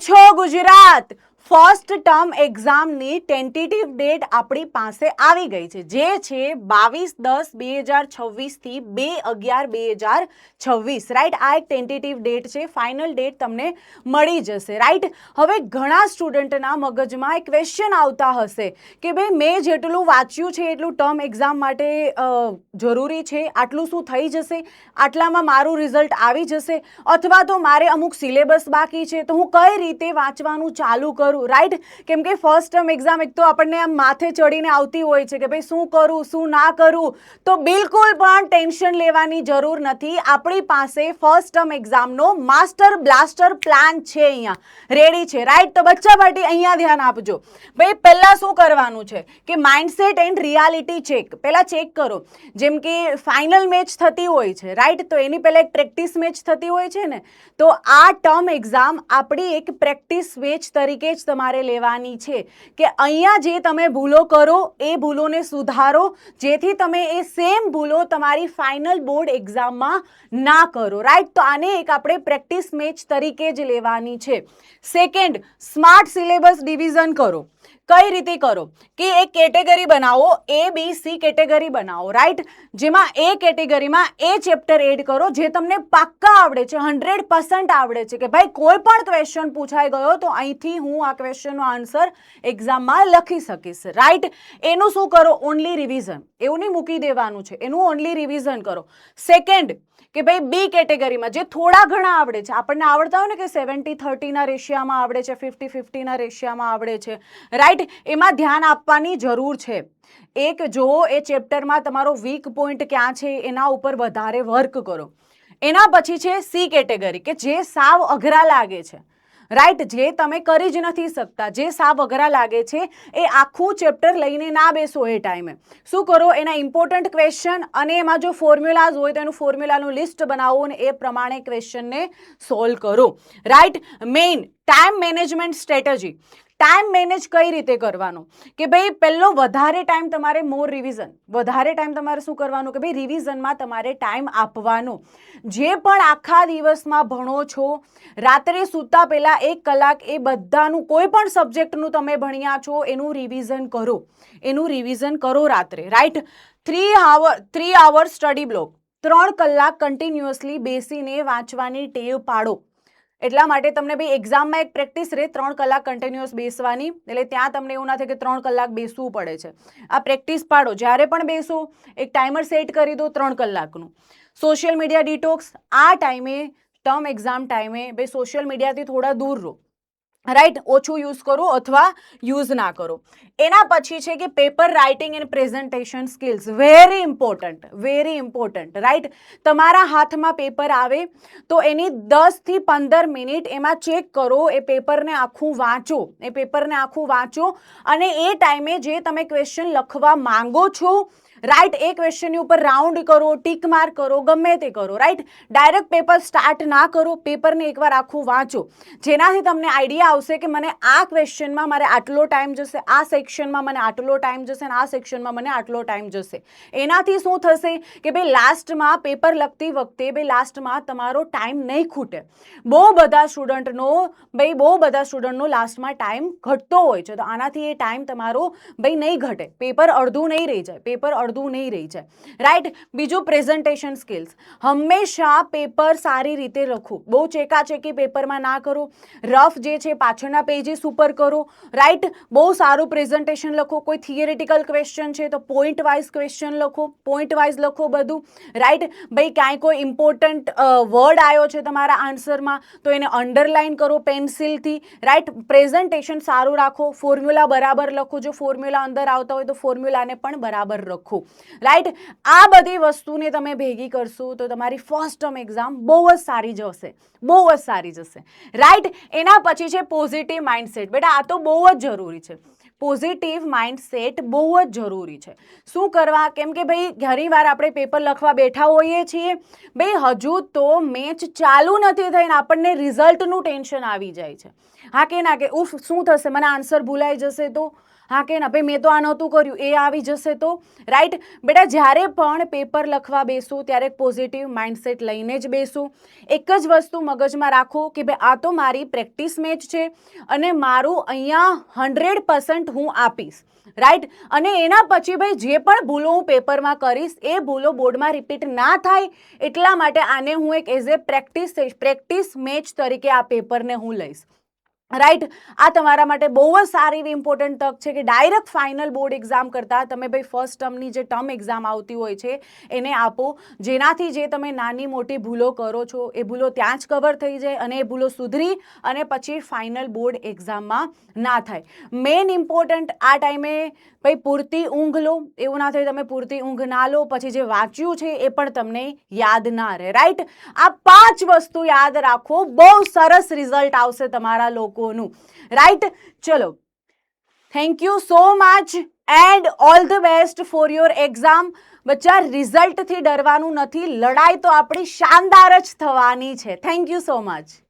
છો Gujarat? First term એક્ઝામની tentative date આપણી પાસે આવી ગઈ છે, જે છે 22/10/2026 થી 2/11/2026. રાઈટ, આ એક ટેન્ટેટિવ ડેટ છે. ફાઇનલ ડેટ તમને મળી જશે. રાઈટ, હવે ઘણા સ્ટુડન્ટના મગજમાં એક ક્વેશ્ચન આવતા હશે કે ભાઈ મેં જેટલું વાંચ્યું છે એટલું ટર્મ એક્ઝામ માટે જરૂરી છે, આટલું શું થઈ જશે, આટલામાં મારું રિઝલ્ટ આવી જશે, અથવા તો મારે અમુક સિલેબસ બાકી છે તો હું કઈ રીતે વાંચવાનું ચાલુ કરું. રાઈટ, કેમ કે ફર્સ્ટ ટર્મ એક્ઝામ એક તો આપણને આમ માથે ચડીને આવતી હોય છે કે ભાઈ શું કરું શું ના કરું. તો બિલકુલ પણ ટેન્શન લેવાની જરૂર નથી. આપણી પાસે ફર્સ્ટ ટર્મ એક્ઝામનો માસ્ટર બ્લાસ્ટર પ્લાન છે, અહીંયા રેડી છે. રાઈટ, તો બચ્ચા પાર્ટી અહીંયા ધ્યાન આપજો. ભાઈ પહેલા શું કરવાનું છે કે માઇન્ડસેટ એન્ડ રિયાલિટી ચેક પહેલા ચેક કરો. જેમ કે ફાઇનલ મેચ થતી હોય છે, રાઈટ, તો એની પહેલા એક પ્રેક્ટિસ મેચ થતી હોય છે ને, તો આ ટર્મ એક્ઝામ આપણી એક પ્રેક્ટિસ મેચ તરીકે જ તમારે લેવાની છે કે અહીંયા જે તમે ભૂલો કરો એ ભૂલોને સુધારો, જેથી તમે એ સેમ ભૂલો તમારી ફાઇનલ બોર્ડ એક્ઝામમાં ના કરો. રાઈટ, તો આને એક આપણે પ્રેક્ટિસ મેચ તરીકે જ લેવાની છે. સેકન્ડ, સ્માર્ટ સિલેબસ ડિવિઝન કરો. કઈ રીતે કરો કે એક કેટેગરી બનાવો, ABC કેટેગરી બનાવો. રાઈટ, જેમાં એ કેટેગરીમાં એ ચેપ્ટર એડ કરો જે તમને પાક્કા આવડે છે, 100% આવડે છે કે ભાઈ કોઈ પણ ક્વેશ્ચન પૂછાઈ ગયો તો અહીંથી હું આ ક્વેશ્ચનનો આન્સર એક્ઝામમાં લખી શકીશ. રાઈટ, એનું શું કરો, ઓનલી રિવિઝન. એવું નહીં મૂકી દેવાનું છે, એનું ઓનલી રિવિઝન કરો. સેકન્ડ કે ભાઈ બી કેટેગરીમાં જે થોડા ઘણા આવડે છે, આપણને આવડતા હોય ને કે 70-30 રેશિયામાં આવડે છે, 50-50 રેશિયામાં આવડે છે. રાઈટ, એમાં ધ્યાન આપવાની જરૂર છે. એક જો એ ચેપ્ટરમાં તમારો વીક પોઈન્ટ ક્યાં છે એના ઉપર વધારે વર્ક કરો. એના પછી છે સી કેટેગરી કે જે સાવ અઘરા લાગે છે. રાઈટ, જે તમે કરી જ નથી શકતા, જે સાવ અઘરા લાગે છે, એ આખું ચેપ્ટર લઈને ના બેસો. એ ટાઈમે શું કરો, એના ઇમ્પોર્ટન્ટ ક્વેશ્ચન અને એમાં જો ફોર્મ્યુલાઝ હોય તો એનું ફોર્મ્યુલાનું લિસ્ટ બનાવો અને એ પ્રમાણે ક્વેશ્ચનને સોલ્વ કરો. Right, main time management strategy. Time manage કઈ રીતે કરવાનો કે ભાઈ પહેલો વધારે ટાઈમ તમારે મોર રિવિઝન, વધારે ટાઈમ તમારે શું કરવાનું કે ભાઈ રિવિઝનમાં તમારે ટાઈમ આપવાનો. જે પણ આખા દિવસમાં ભણો છો, રાત્રે સૂતા પહેલા 1 કલાક એ બધાનું કોઈ પણ સબ્જેક્ટનું તમે ભણ્યા છો એનું રિવિઝન કરો, એનું રિવિઝન કરો રાત્રે. રાઈટ, 3 hours સ્ટડી બ્લોક, 3 કલાક કન્ટિન્યુઅસલી બેસીને વાંચવાની ટેવ પાડો. એટલા માટે તમને ભાઈ એક્ઝામમાં એક પ્રેક્ટિસ રહે 3 કલાક કન્ટિન્યુઅસ બેસવાની, એટલે ત્યાં તમને એવું ના થાય કે 3 કલાક બેસવું પડે છે. આ પ્રેક્ટિસ પાડો. જ્યારે પણ બેસો એક ટાઈમર સેટ કરી દો 3 કલાકનું. સોશિયલ મીડિયા ડિટોક્સ, આ ટાઈમે ટર્મ એક્ઝામ ટાઈમે ભાઈ સોશિયલ મીડિયાથી થોડા દૂર રહો. રાઈટ, ઓછું યુઝ કરો અથવા યુઝ ના કરો. એના પછી છે કે paper writing and presentation skills, very important, very important. Right, તમારા હાથમાં પેપર આવે તો એની 10 થી 15 મિનિટ એમાં ચેક કરો, એ પેપરને આખું વાંચો, એ પેપરને આખું વાંચો અને એ ટાઈમે જે તમે ક્વેશ્ચન લખવા માંગો છો, રાઈટ, એ ક્વેશ્ચનની ઉપર રાઉન્ડ કરો, ટીક માર્ક કરો, ગમે તે કરો. રાઈટ, ડાયરેક્ટ પેપર સ્ટાર્ટ ના કરો, પેપરને એકવાર આખું વાંચો, જેનાથી તમને આઈડિયા આવશે કે મને આ ક્વેશ્ચનમાં મારે આટલો ટાઈમ જશે, આ સેક્શનમાં મને આટલો ટાઈમ જશે અને આ સેક્શનમાં મને આટલો ટાઈમ જશે. એનાથી શું થશે કે ભાઈ લાસ્ટમાં પેપર લખતી વખતે ભાઈ લાસ્ટમાં તમારો ટાઈમ નહીં ખૂટે. બહુ બધા સ્ટુડન્ટનો લાસ્ટમાં ટાઈમ ઘટતો હોય છે, તો આનાથી એ ટાઈમ તમારો ભાઈ નહીં ઘટે, પેપર અડધું નહીં રહી જાય, પેપર અડધું નહીં રહી જાય. રાઈટ, બીજું પ્રેઝન્ટેશન સ્કિલ્સ. હંમેશા પેપર સારી રીતે લખો, બહુ ચેકાચેકી પેપરમાં ના કરો, રફ જે છે પાછળના પેજીસ ઉપર કરો. રાઈટ, બહુ સારું પ્રેઝન્ટેશન લખો. કોઈ થિયરેટિકલ ક્વેશ્ચન છે તો પોઈન્ટ વાઇઝ ક્વેશ્ચન લખો, પોઈન્ટ વાઇઝ લખો બધું. રાઈટ, ભાઈ ક્યાંય કોઈ ઇમ્પોર્ટન્ટ વર્ડ આવ્યો છે તમારા આન્સરમાં તો એને અંડરલાઇન કરો પેન્સિલથી. રાઈટ, પ્રેઝન્ટેશન સારું રાખો, ફોર્મ્યુલા બરાબર લખો, જો ફોર્મ્યુલા અંદર આવતા હોય તો ફોર્મ્યુલાને પણ બરાબર લખો. રાઈટ, આ બધી વસ્તુને તમે ભેગી કરશો તો તમારી ફર્સ્ટ ટર્મ એક્ઝામ બહુ જ સારી જશે, બહુ જ સારી જશે. રાઈટ, એના પછી છે પોઝિટિવ માઇન્ડસેટ. બેટા આ તો બહુ જ જરૂરી છે, પોઝિટિવ માઇન્ડસેટ બહુ જ જરૂરી છે. શું કરવા, કેમ કે ભાઈ ઘણીવાર આપણે પેપર લખવા બેઠા હોઈએ છીએ, ભાઈ હજુ તો મેચ ચાલુ નથી થઈને આપણને રિઝલ્ટનું ટેન્શન આવી જાય છે. હા કે ના કે ઉફ શું થશે, મને આન્સર ભૂલાઈ જશે તો, હા કે ના ભાઈ મેં તો આ નહોતું કર્યું, એ આવી જશે તો રાઈટ. બેટા જ્યારે પણ પેપર લખવા બેસું ત્યારે પોઝિટિવ માઇન્ડસેટ લઈને જ બેસું. એક જ વસ્તુ મગજમાં રાખો કે ભાઈ આ તો મારી પ્રેક્ટિસ મેચ છે અને મારું અહીંયા 100% હું આપીશ, રાઈટ. અને એના પછી ભાઈ જે પણ ભૂલો હું પેપરમાં કરીશ એ ભૂલો બોર્ડમાં રિપીટ ના થાય એટલા માટે આને હું એક એઝ એ પ્રેક્ટિસ મેચ તરીકે આ પેપરને હું લઈશ, રાઈટ. આ તમારા માટે બહુ જ સારી એવી ઇમ્પોર્ટન્ટ તક છે કે ડાયરેક્ટ ફાઇનલ બોર્ડ એક્ઝામ કરતાં તમે ભાઈ ફર્સ્ટ ટર્મની જે ટર્મ એક્ઝામ આવતી હોય છે એને આપો, જેનાથી જે તમે નાની મોટી ભૂલો કરો છો એ ભૂલો ત્યાં જ કવર થઈ જાય અને એ ભૂલો સુધરી અને પછી ફાઇનલ બોર્ડ એક્ઝામમાં ના થાય. મેઇન ઇમ્પોર્ટન્ટ આ ટાઈમે ભાઈ પૂરતી ઊંઘ લો. એવું ના થાય તમે પૂરતી ઊંઘ ના લો પછી જે વાંચ્યું છે એ પણ તમને યાદ ના રહે, રાઈટ. આ 5 વસ્તુ યાદ રાખો, બહુ સરસ રિઝલ્ટ આવશે તમારા લોકોનું, રાઈટ. ચલો, thank you so much and all the best for your exam. બચ્ચા રિઝલ્ટથી ડરવાનું નથી, લડાઈ તો આપણી શાનદાર જ થવાની છે. Thank you so much.